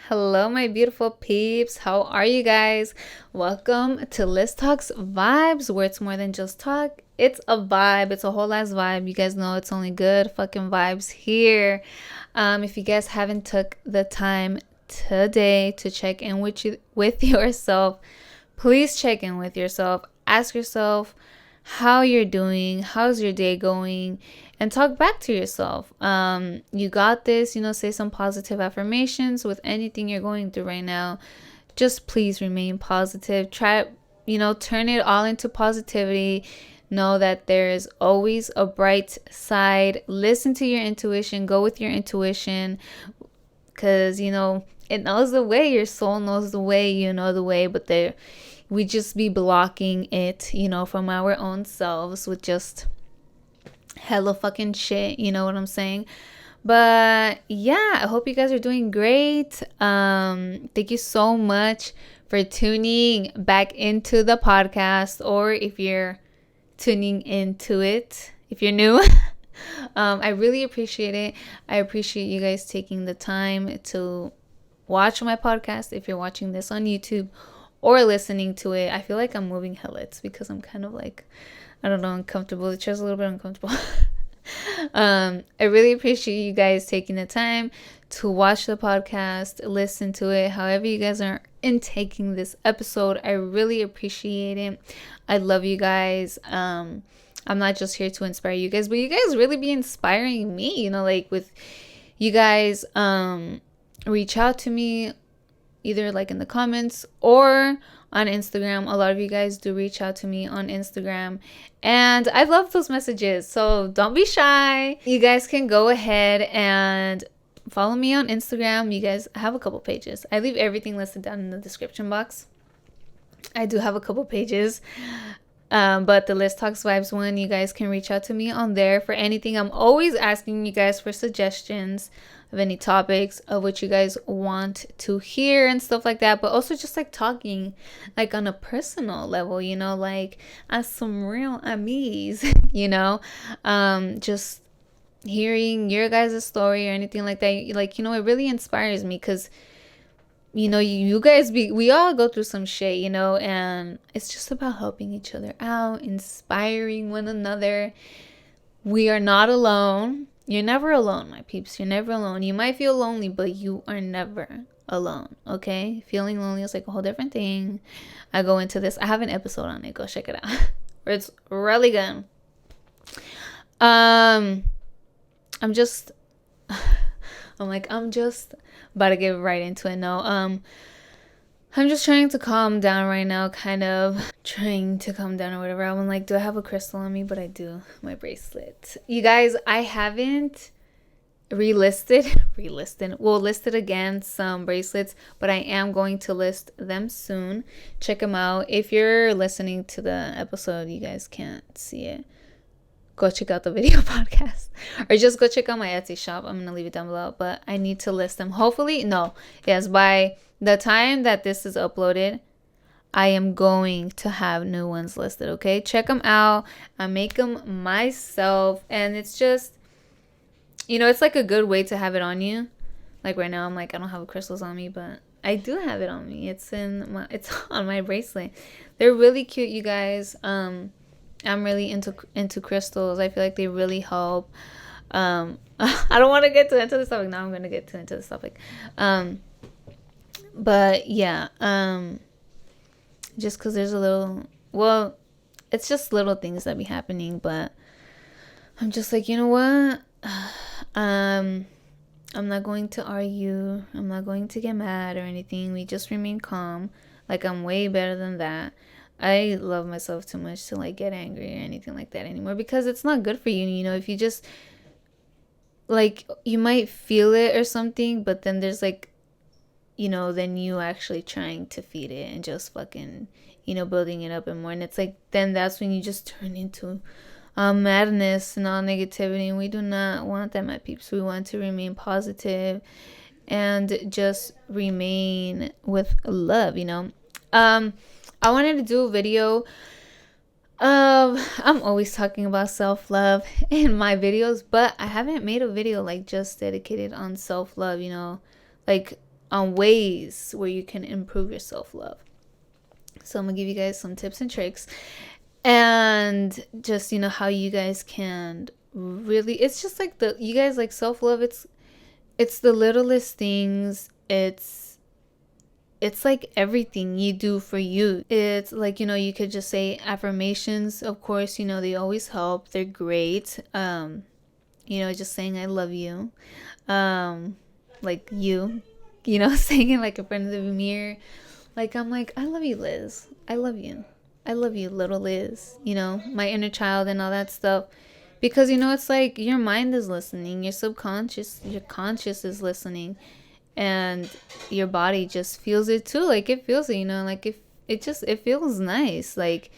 Hello, my beautiful peeps. How are you guys? Welcome to Liz Talks Vibes, where it's more than just talk. It's a vibe. It's a whole ass vibe. You guys know it's only good fucking vibes here. If you guys haven't took the time today to check in with yourself, please check in with yourself. Ask yourself how you're doing, how's your day going, and talk back to yourself. You got this, say some positive affirmations with anything you're going through right now. Just please remain positive. Try, turn it all into positivity. Know that there is always a bright side. Listen to your intuition. Go with your intuition because, it knows the way. Your soul knows the way. You know the way, but we just be blocking it, from our own selves with just hella fucking shit. You know what I'm saying? But yeah, I hope you guys are doing great. Thank you so much for tuning back into the podcast, or if you're tuning into it, if you're new. I really appreciate it. I appreciate you guys taking the time to watch my podcast. If you're watching this on YouTube or listening to it, I feel like I'm moving hella. It's because I'm kind of like, I don't know, uncomfortable. The chair's a little bit uncomfortable. I really appreciate you guys taking the time to watch the podcast, listen to it, however you guys are in taking this episode. I really appreciate it. I love you guys. I'm not just here to inspire you guys, but you guys really be inspiring me, like with you guys reach out to me either like in the comments or on Instagram. A lot of you guys do reach out to me on Instagram, and I love those messages. So don't be shy. You guys can go ahead and follow me on Instagram. You guys have a couple pages. I leave everything listed down in the description box. I do have a couple pages. But the Liz Talks Vibes one, you guys can reach out to me on there for anything. I'm always asking you guys for suggestions of any topics of what you guys want to hear and stuff like that, but also just like talking like on a personal level, like as some real amis, just hearing your guys' story or anything like that. Like, it really inspires me because you guys we all go through some shit, and it's just about helping each other out, inspiring one another. We are not alone. You're never alone, my peeps. You're never alone. You might feel lonely, but you are never alone, okay? Feeling lonely is like a whole different thing. I go into this. I have an episode on it. Go check it out. It's really good. I'm just about to get right into it. No, I'm just trying to calm down right now, kind of trying to calm down or whatever. I'm like, do I have a crystal on me? But I do, my bracelet. You guys, I haven't listed again some bracelets, but I am going to list them soon. Check them out. If you're listening to the episode, you guys can't see it. Go check out the video podcast, or just go check out my Etsy shop. I'm gonna leave it down below, but I need to list them. By the time that this is uploaded, I am going to have new ones listed. Okay, check them out. I make them myself, and it's just, it's like a good way to have it on you. Like right now, I'm like, I don't have crystals on me, but I do have it on me. It's on my bracelet. They're really cute, you guys. I'm really into crystals. I feel like they really help. I don't want to get into this topic now. I'm going to get into this topic. But yeah, just because there's it's just little things that be happening, but I'm just like, you know what? I'm not going to argue. I'm not going to get mad or anything. We just remain calm. Like, I'm way better than that. I love myself too much to like get angry or anything like that anymore, because it's not good for you. If you just like, you might feel it or something, but then there's like, then you actually trying to feed it and just fucking, building it up and more. And it's like, then that's when you just turn into madness and all negativity. And we do not want that, my peeps. We want to remain positive and just remain with love, I wanted to do a video I'm always talking about self-love in my videos, but I haven't made a video like just dedicated on self-love, like on ways where you can improve your self-love. So I'm gonna give you guys some tips and tricks, and just, you know, how you guys can really, it's just like the, you guys, like, self-love, it's the littlest things. It's like everything you do for you. It's like, you know, you could just say affirmations. Of course, you know, they always help. They're great. You know, just saying I love you. Like, you know, saying it like in front of the mirror. Like, I'm like, I love you, Liz. I love you. I love you, little Liz. You know, my inner child and all that stuff. Because, you know, it's like your mind is listening, your subconscious, your conscious is listening, and your body just feels it too. Like, it feels it, you know, like, if it just, it feels nice, like,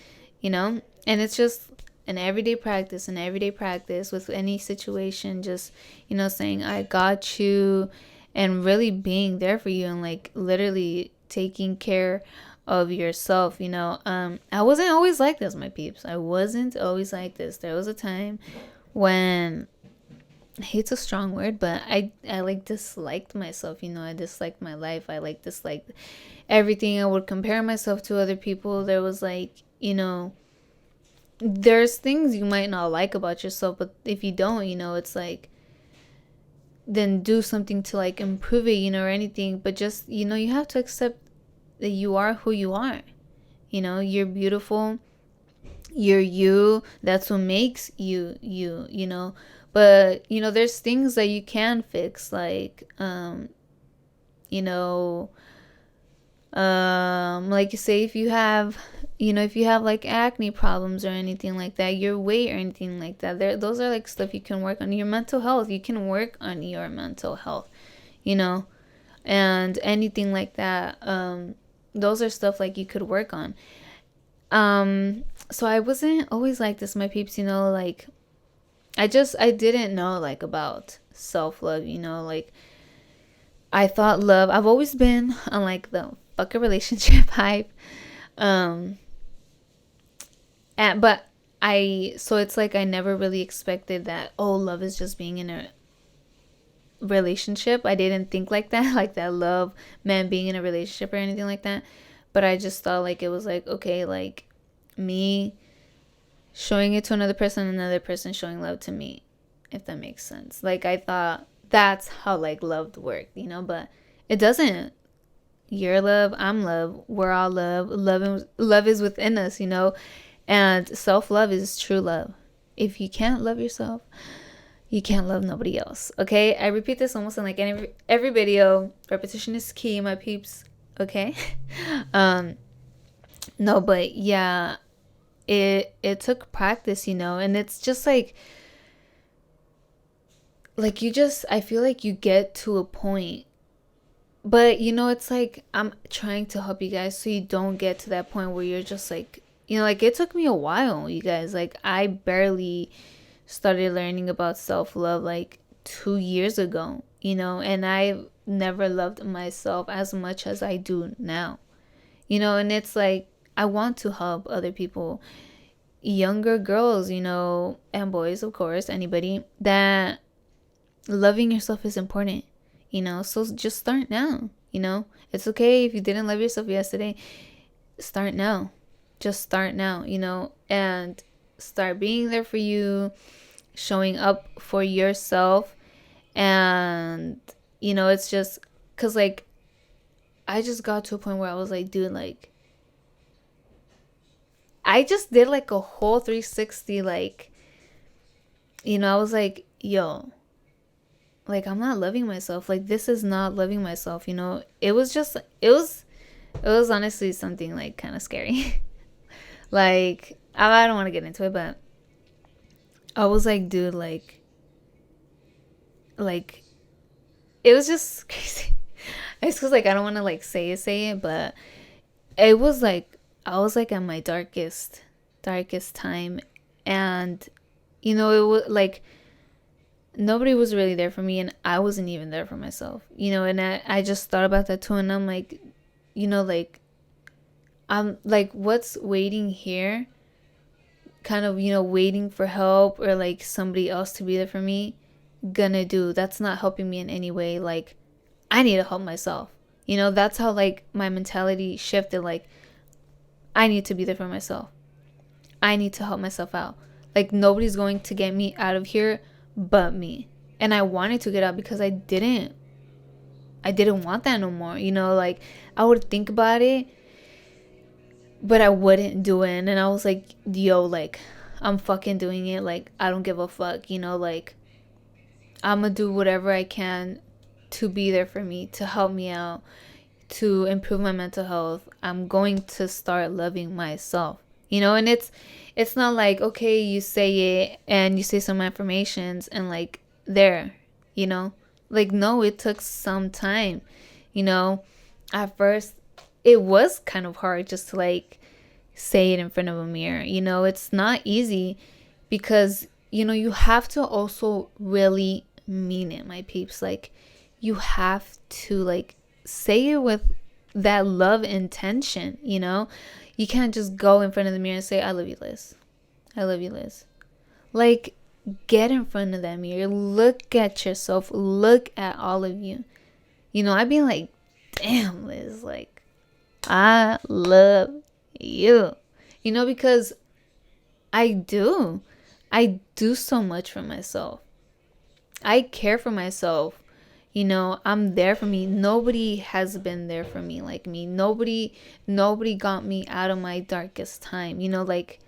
you know. And it's just an everyday practice with any situation. Just, you know, saying I got you, and really being there for you, and like literally taking care of yourself, you know. I wasn't always like this, my peeps. I wasn't always like this. There was a time when, hate's a strong word, but I like disliked myself, you know. I disliked my life. I like disliked everything. I would compare myself to other people. There was like, you know, there's things you might not like about yourself, but if you don't, you know, it's like, then do something to like improve it, you know, or anything. But just, you know, you have to accept that you are who you are. You know, you're beautiful. You're you. That's what makes you you, you know. But, you know, there's things that you can fix, like, you know, like, say if you have, you know, if you have like acne problems or anything like that, your weight or anything like that, there, those are like stuff you can work on. Your mental health, you can work on your mental health, you know, and anything like that. Those are stuff like you could work on. So I wasn't always like this, my peeps, you know. Like, I didn't know like about self-love, you know. Like, I thought love, I've always been on like the fuck a relationship hype. um but so it's like I never really expected that, oh, love is just being in a relationship. I didn't think like that, like that love meant being in a relationship or anything like that. But I just thought like it was like, okay, like me showing it to another person showing love to me, if that makes sense. Like, I thought that's how like love worked, you know. But it doesn't. You're love, I'm love, we're all love. Love is within us, you know. And self-love is true love. If you can't love yourself, you can't love nobody else. Okay, I repeat this almost in like every video. Repetition is key, my peeps. Okay. No, but yeah, it took practice, you know. And it's just like you just, I feel like you get to a point. But, you know, it's like I'm trying to help you guys so you don't get to that point where you're just like, you know, like, it took me a while, you guys. Like, I barely started learning about self-love like 2 years ago, you know. And I never loved myself as much as I do now, you know. And it's like, I want to help other people, younger girls, you know, and boys, of course, anybody, that loving yourself is important, you know. So just start now, you know. It's okay if you didn't love yourself yesterday. Start now. Just start now, you know, and start being there for you, showing up for yourself. And, you know, it's just because, like, I just got to a point where I was like, dude, like, I just did like a whole 360, like, you know. I was like, yo, like, I'm not loving myself. Like, this is not loving myself, you know. It was just, it was honestly something like kind of scary. Like, I don't want to get into it, but I was like, dude, like, it was just crazy. It's because, like, I don't want to like say it, but it was like, I was like at my darkest time. And, you know, it was like, nobody was really there for me, and I wasn't even there for myself, you know. And I just thought about that too, and I'm like, you know, like, I'm like, what's waiting here, kind of, you know, waiting for help or like somebody else to be there for me gonna do? That's not helping me in any way. Like, I need to help myself. You know, that's how like my mentality shifted. Like, I need to be there for myself. I need to help myself out. Like, nobody's going to get me out of here but me. And I wanted to get out because I didn't want that no more. You know, like, I would think about it, but I wouldn't do it. And I was like, yo, like, I'm fucking doing it. Like, I don't give a fuck. You know, like, I'm gonna do whatever I can to be there for me, to help me out, to improve my mental health. I'm going to start loving myself. You know, and it's not like, okay, you say it and you say some affirmations and like there, you know? Like, no, it took some time. You know, at first it was kind of hard just to like say it in front of a mirror. You know, it's not easy because, you know, you have to also really mean it, my peeps. Like, you have to like say it with that love intention, you know? You can't just go in front of the mirror and say, I love you, Liz. I love you, Liz. Like, get in front of that mirror. Look at yourself. Look at all of you. You know, I'd be like, damn, Liz, like, I love you. You know, because I do. I do so much for myself. I care for myself. You know, I'm there for me. Nobody has been there for me like me. Nobody got me out of my darkest time. You know, like,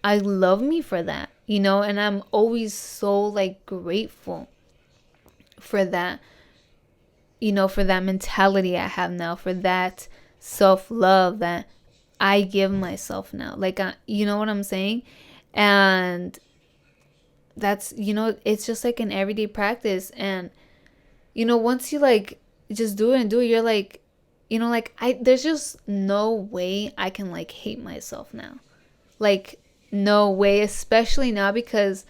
I love me for that, you know, and I'm always so like grateful for that, you know, for that mentality I have now, for that self-love that I give myself now. Like, you know what I'm saying? And that's, you know, it's just like an everyday practice. And, you know, once you like just do it and do it, you're like, you know, like, there's just no way I can like hate myself now. Like, no way, especially now, because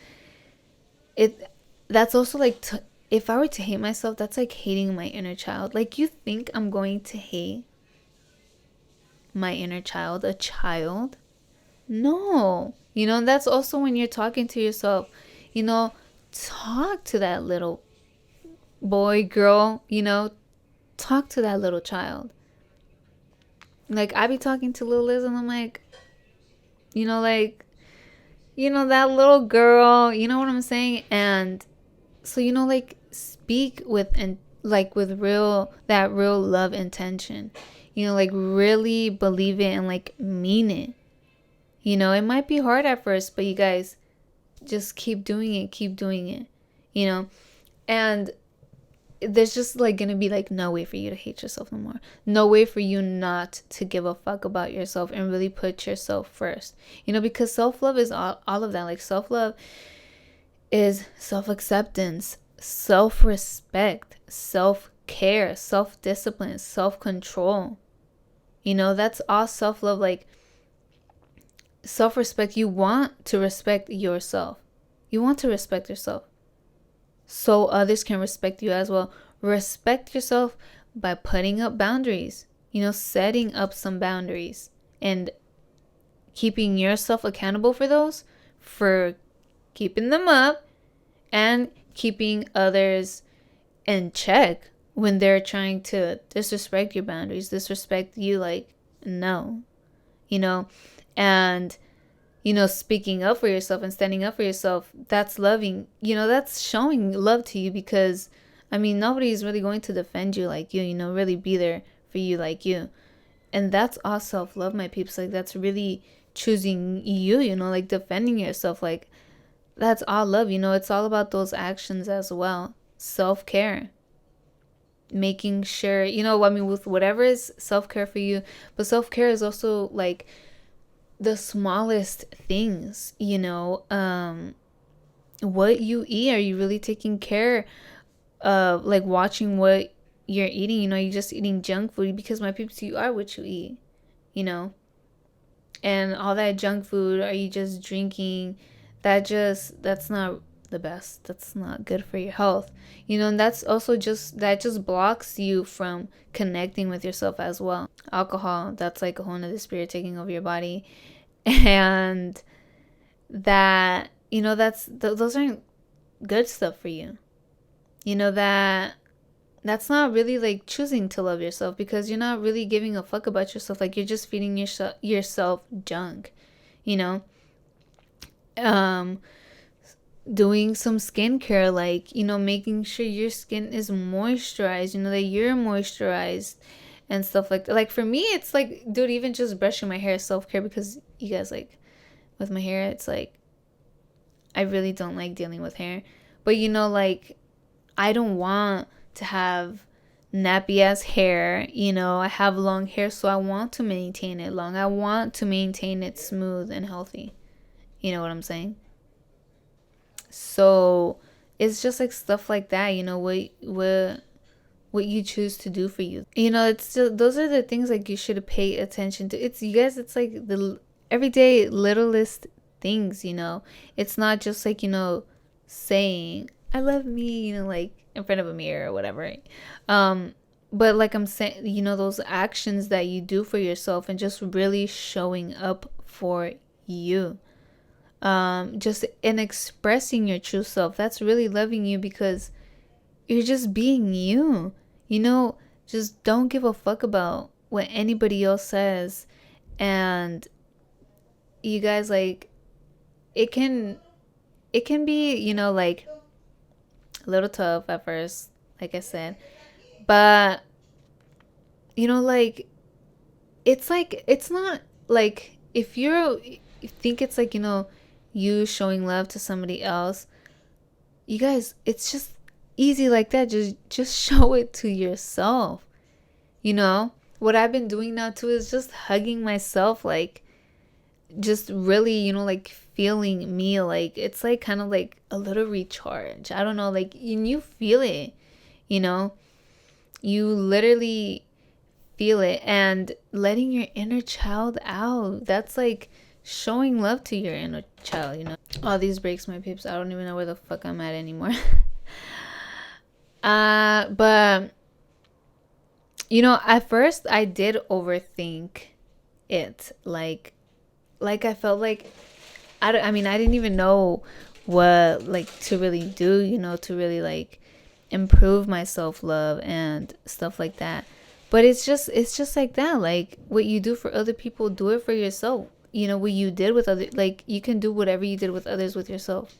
that's also like, if I were to hate myself, that's like hating my inner child. Like, you think I'm going to hate my inner child, a child? No. You know, that's also when you're talking to yourself, you know, talk to that little boy, girl, you know, talk to that little child. Like, I be talking to little Liz and I'm like, you know, like, you know, that little girl, you know what I'm saying? And so, you know, like, speak with, and like with that real love intention, you know, like, really believe it and like mean it. You know, it might be hard at first, but you guys just keep doing it, you know. And there's just like gonna be like no way for you to hate yourself no more. No way for you not to give a fuck about yourself and really put yourself first. You know, because self-love is all of that. Like, self-love is self-acceptance, self-respect, self-care, self-discipline, self-control. You know, that's all self-love. Like, self-respect, you want to respect yourself. You want to respect yourself so others can respect you as well. Respect yourself by putting up boundaries, you know, setting up some boundaries and keeping yourself accountable for those, for keeping them up, and keeping others in check when they're trying to disrespect your boundaries, disrespect you. Like, no, you know, and you know, speaking up for yourself and standing up for yourself, that's loving, you know, that's showing love to you, because I mean, nobody's really going to defend you like you, you know, really be there for you like you. And that's all self-love, my peeps. Like, that's really choosing you, you know, like defending yourself. Like, that's all love, you know. It's all about those actions as well. Self-care, making sure, you know, I mean, with whatever is self-care for you, but self-care is also like the smallest things, you know. What you eat, are you really taking care of, like, watching what you're eating? You know, you're just eating junk food, because my people, you are what you eat, you know. And all that junk food, are you just drinking? That's not the best. That's not good for your health, you know. And that's also that just blocks you from connecting with yourself as well. Alcohol, that's like a whole nother spirit taking over your body. And that, you know, those aren't good stuff for you. You know, that that's not really like choosing to love yourself, because you're not really giving a fuck about yourself. Like, you're just feeding yourself junk, you know? Um, doing some skincare, like, making sure your skin is moisturized, that you're moisturized and stuff like that. Like, for me, it's like, dude, even just brushing my hair is self-care, because you guys, like, with my hair, it's like, I really don't like dealing with hair. But, like, I don't want to have nappy ass hair. I have long hair, so I want to maintain it long. I want to maintain it smooth and healthy. You know what I'm saying? So it's just like stuff like that, what you choose to do for you. It's still, those are the things like you should pay attention to. It's, you guys, it's like the everyday littlest things. It's not just like, saying I love me, like in front of a mirror or whatever. But like I'm saying, those actions that you do for yourself and just really showing up for you, just in expressing your true self, that's really loving you, because you're just being you. Just don't give a fuck about what anybody else says. And you guys, like, it can be, like, a little tough at first, like I said. But like, it's not like, if you think it's like, you showing love to somebody else, you guys, it's just easy like that. Just show it to yourself. What I've been doing now too is just hugging myself, like, just really, like, feeling me. Like, it's like kind of like a little recharge. I don't know, like, and you feel it, you know you literally feel it, and letting your inner child out, that's like showing love to your inner child. All these breaks, my peeps, I don't even know where the fuck I'm at anymore. But at first I did overthink it, like I felt like, I mean, I didn't even know what, like, to really do, to really, like, improve my self-love and stuff like that. But it's just like that. Like, what you do for other people, do it for yourself. What you did with other, like, you can do whatever you did with others with yourself.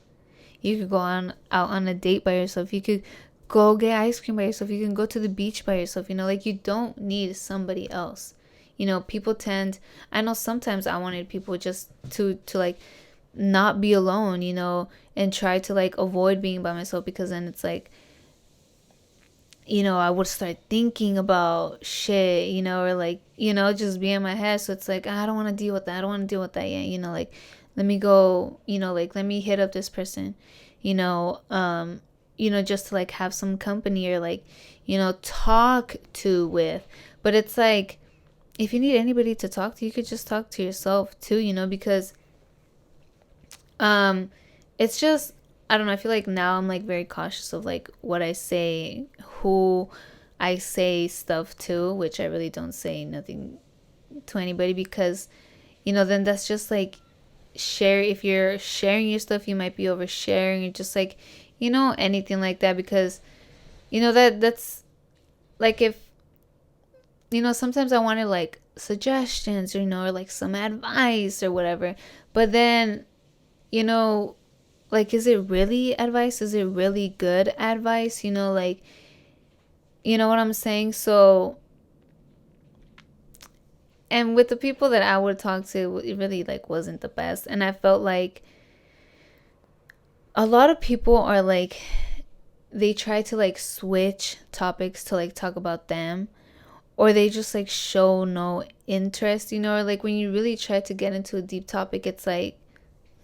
You could go out on a date by yourself. You could go get ice cream by yourself. You can go to the beach by yourself. Like, you don't need somebody else. People tend, I know sometimes I wanted people just to like not be alone, and try to, like, avoid being by myself, because then it's like, I would start thinking about shit, or like, just be in my head. So it's like, I don't want to deal with that. I don't want to deal with that yet. Like, let me go, like, let me hit up this person, just to, like, have some company, or like, talk to with. But it's like, if you need anybody to talk to, you could just talk to yourself too, because it's just, I don't know, I feel like now I'm, like, very cautious of, like, what I say, who I say stuff to, which I really don't say nothing to anybody, because then that's just like, if you're sharing your stuff, you might be oversharing, or just like, anything like that, because that's like, if sometimes I wanted, like, suggestions, or like some advice or whatever, but then like, is it really advice? Is it really good advice? Like, what I'm saying? So, and with the people that I would talk to, it really, like, wasn't the best. And I felt like a lot of people are like, they try to, like, switch topics to, like, talk about them, or they just, like, show no interest, or like, when you really try to get into a deep topic, it's like,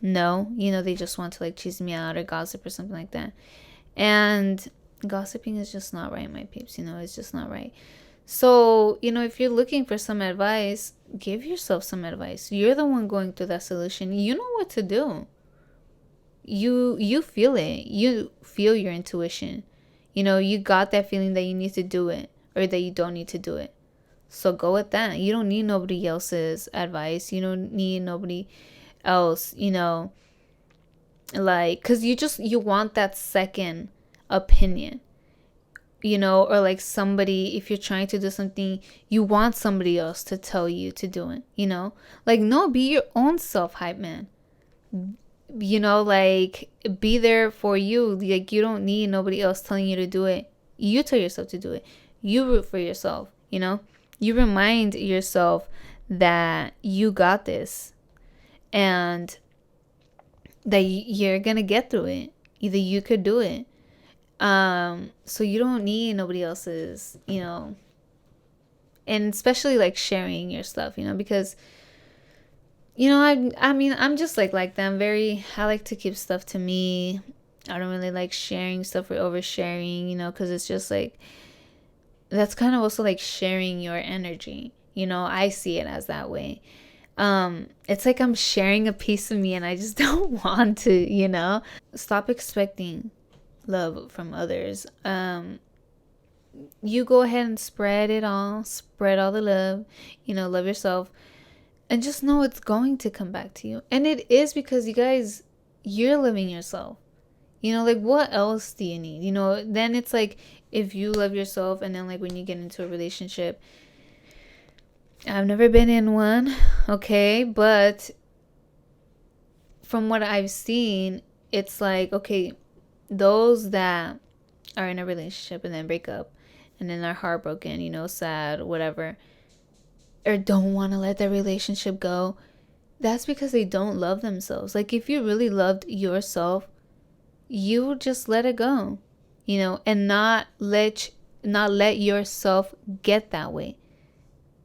no, they just want to, like, cheese me out or gossip or something like that. And gossiping is just not right, my peeps. It's just not right. So, if you're looking for some advice, give yourself some advice. You're the one going through that solution. You know what to do. You feel it. You feel your intuition. You got that feeling that you need to do it, or that you don't need to do it. So go with that. You don't need nobody else's advice. You don't need nobody else, like, because you want that second opinion. or like somebody, if you're trying to do something, you want somebody else to tell you to do it. Like, no, be your own self hype man. Like, be there for you. Like, you don't need nobody else telling you to do it. You tell yourself to do it. You root for yourself. You remind yourself that you got this, and that you're gonna get through it. Either you could do it. So you don't need nobody else's, and especially like sharing your stuff, because I mean, I'm just like that. I like to keep stuff to me. I don't really like sharing stuff or oversharing, because it's just like, that's kind of also like sharing your energy. I see it as that way. It's like I'm sharing a piece of me, and I just don't want to. Stop expecting love from others. You go ahead and spread all the love. Love yourself, and just know it's going to come back to you. And it is, because you guys, you're loving yourself. Like, what else do you need? Then it's like, if you love yourself, and then like when you get into a relationship, I've never been in one, okay, but from what I've seen, it's like, okay, those that are in a relationship and then break up and then are heartbroken, sad, whatever, or don't want to let their relationship go, that's because they don't love themselves. Like, if you really loved yourself, you would just let it go, and not let yourself get that way,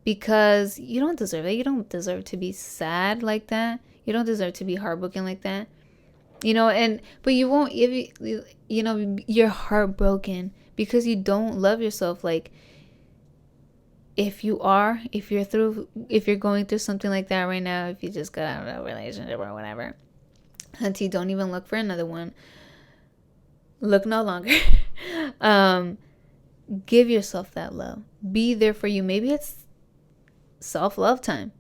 because you don't deserve it. You don't deserve to be sad like that. You don't deserve to be heartbroken like that. But you won't, if you're heartbroken because you don't love yourself. Like, if you're going through something like that right now, if you just got out of a relationship or whatever, auntie, don't even look for another one. Look no longer. Give yourself that love. Be there for you. Maybe it's self-love time.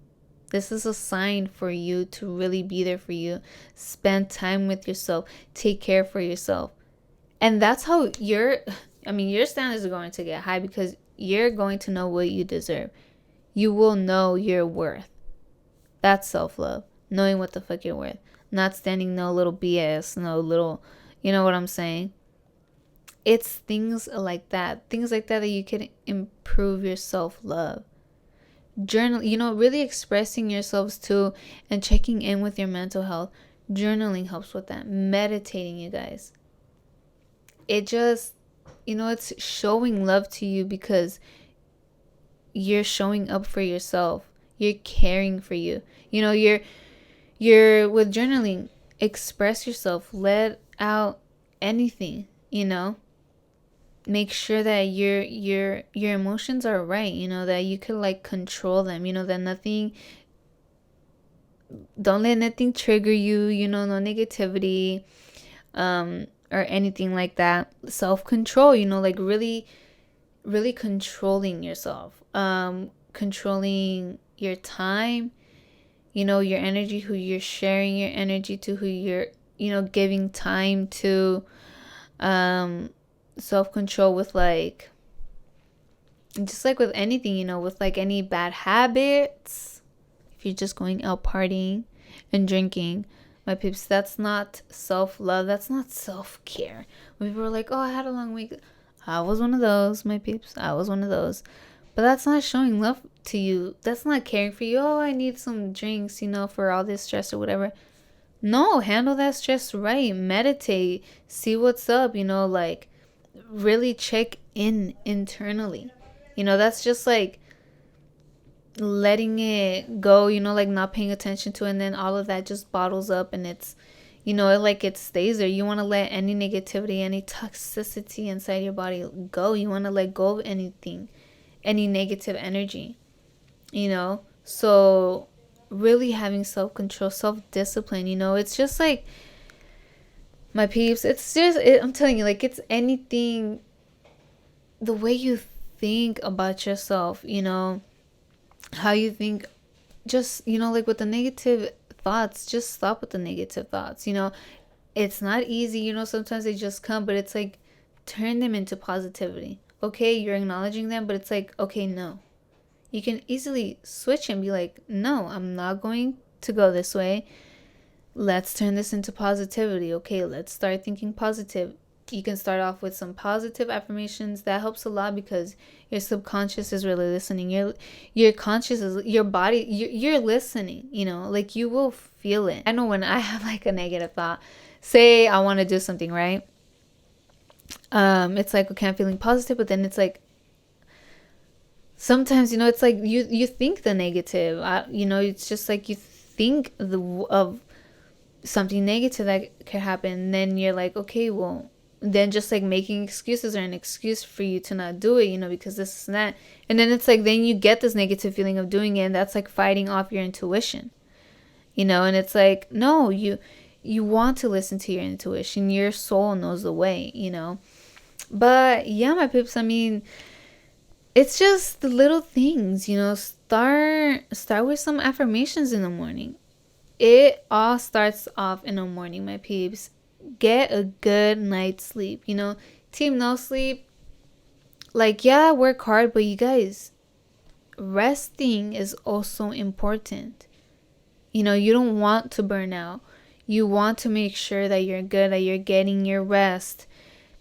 This is a sign for you to really be there for you. Spend time with yourself. Take care for yourself. And that's how your standards are going to get high, because you're going to know what you deserve. You will know your worth. That's self-love. Knowing what the fuck you're worth. Not standing no little BS, no little, you know what I'm saying? It's things like that. Things like that you can improve your self-love. Journal, really expressing yourselves too, and checking in with your mental health. Journaling helps with that. Meditating, you guys. It just, it's showing love to you, because you're showing up for yourself. You're caring for you. You're with journaling, express yourself, let out anything, make sure that your emotions are right, that you could like control them, that don't let nothing trigger you, no negativity, or anything like that. Self-control, like really, really controlling yourself, controlling your time, your energy, who you're sharing your energy to, who you're, giving time to, self-control with like, just like with anything, with like any bad habits. If you're just going out partying and drinking, my peeps, that's not self-love. That's not self-care. When people are like, oh, I had a long week. I was one of those, my peeps. I was one of those. But that's not showing love to you. That's not caring for you. Oh, I need some drinks, for all this stress or whatever. No, handle that stress right. Meditate. See what's up, like really check in internally. That's just like letting it go, like not paying attention to it, and then all of that just bottles up, and it's, it stays there. You want to let any negativity, any toxicity inside your body go. You want to let go of anything, any negative energy, so really having self-control, self-discipline, it's just like, my peeps, it's just, I'm telling you, like, it's anything, the way you think about yourself, how you think, just, like with the negative thoughts, just stop with the negative thoughts, it's not easy, sometimes they just come, but it's like, turn them into positivity. okay, you're acknowledging them, but it's like, okay, no. You can easily switch and be like, no, I'm not going to go this way. Let's turn this into positivity. Okay, let's start thinking positive. You can start off with some positive affirmations. That helps a lot because your subconscious is really listening. Your conscious is, your body, you're listening, you know, like you will feel it. I know when I have like a negative thought, say I want to do something, right? It's like, okay, I'm feeling positive, but then it's like, sometimes, you know, it's like you think the negative, you know, it's just like you think of something negative that could happen, and then you're like, okay, well, then just like making excuses are an excuse for you to not do it, you know, because this and that. And then it's like, then you get this negative feeling of doing it, and that's like fighting off your intuition, you know. And it's like, no, you want to listen to your intuition. Your soul knows the way, you know. But yeah, my peeps, I mean, it's just the little things, you know. Start with some affirmations in the morning. It all starts off in the morning, my peeps. Get a good night's sleep, you know. Team no sleep, like, yeah, work hard, but you guys, resting is also important. You know, you don't want to burn out. You want to make sure that you're good, that you're getting your rest,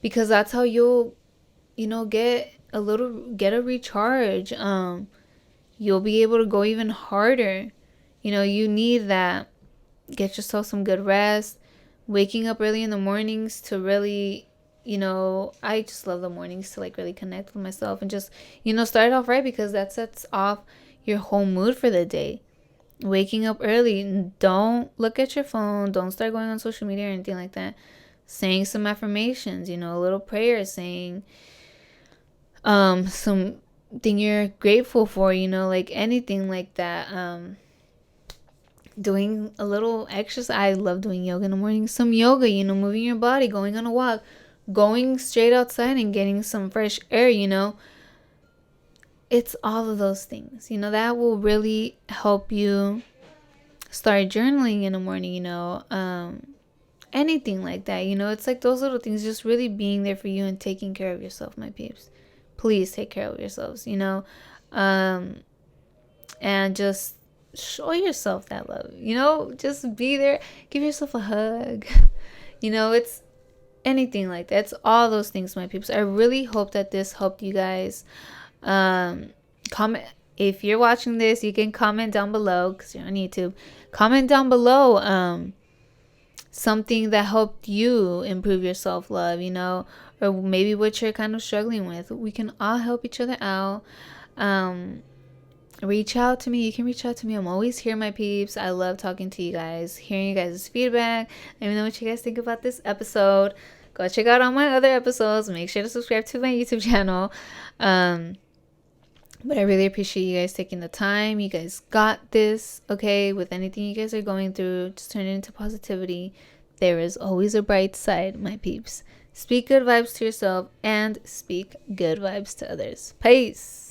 because that's how you'll, you know, get a recharge. You'll be able to go even harder. You know, you need that. Get yourself some good rest. Waking up early in the mornings to really, you know, I just love the mornings to like really connect with myself and just, you know, start off right, because that sets off your whole mood for the day. Waking up early, don't look at your phone, don't start going on social media or anything like that. Saying some affirmations, you know, a little prayer, saying something you're grateful for, you know, like anything like that. Doing a little exercise. I love doing yoga in the morning. Some yoga, you know, moving your body, going on a walk, going straight outside and getting some fresh air, you know. It's all of those things, you know, that will really help you start journaling in the morning, you know. Anything like that, you know. It's like those little things, just really being there for you and taking care of yourself, my peeps. Please take care of yourselves, you know. And just show yourself that love, you know. Just be there, give yourself a hug. You know, it's anything like that. It's all those things, my peeps. I really hope that this helped you guys. Comment if you're watching this. You can comment down below because you're on YouTube. Comment down below something that helped you improve your self-love, you know, or maybe what you're kind of struggling with. We can all help each other out. Reach out to me. You can reach out to me. I'm always here, my peeps. I love talking to you guys, hearing you guys' feedback. Let me know what you guys think about this episode. Go check out all my other episodes. Make sure to subscribe to my YouTube channel. But I really appreciate you guys taking the time. You guys got this, okay? With anything you guys are going through, just turn it into positivity. There is always a bright side, my peeps. Speak good vibes to yourself and speak good vibes to others. Peace.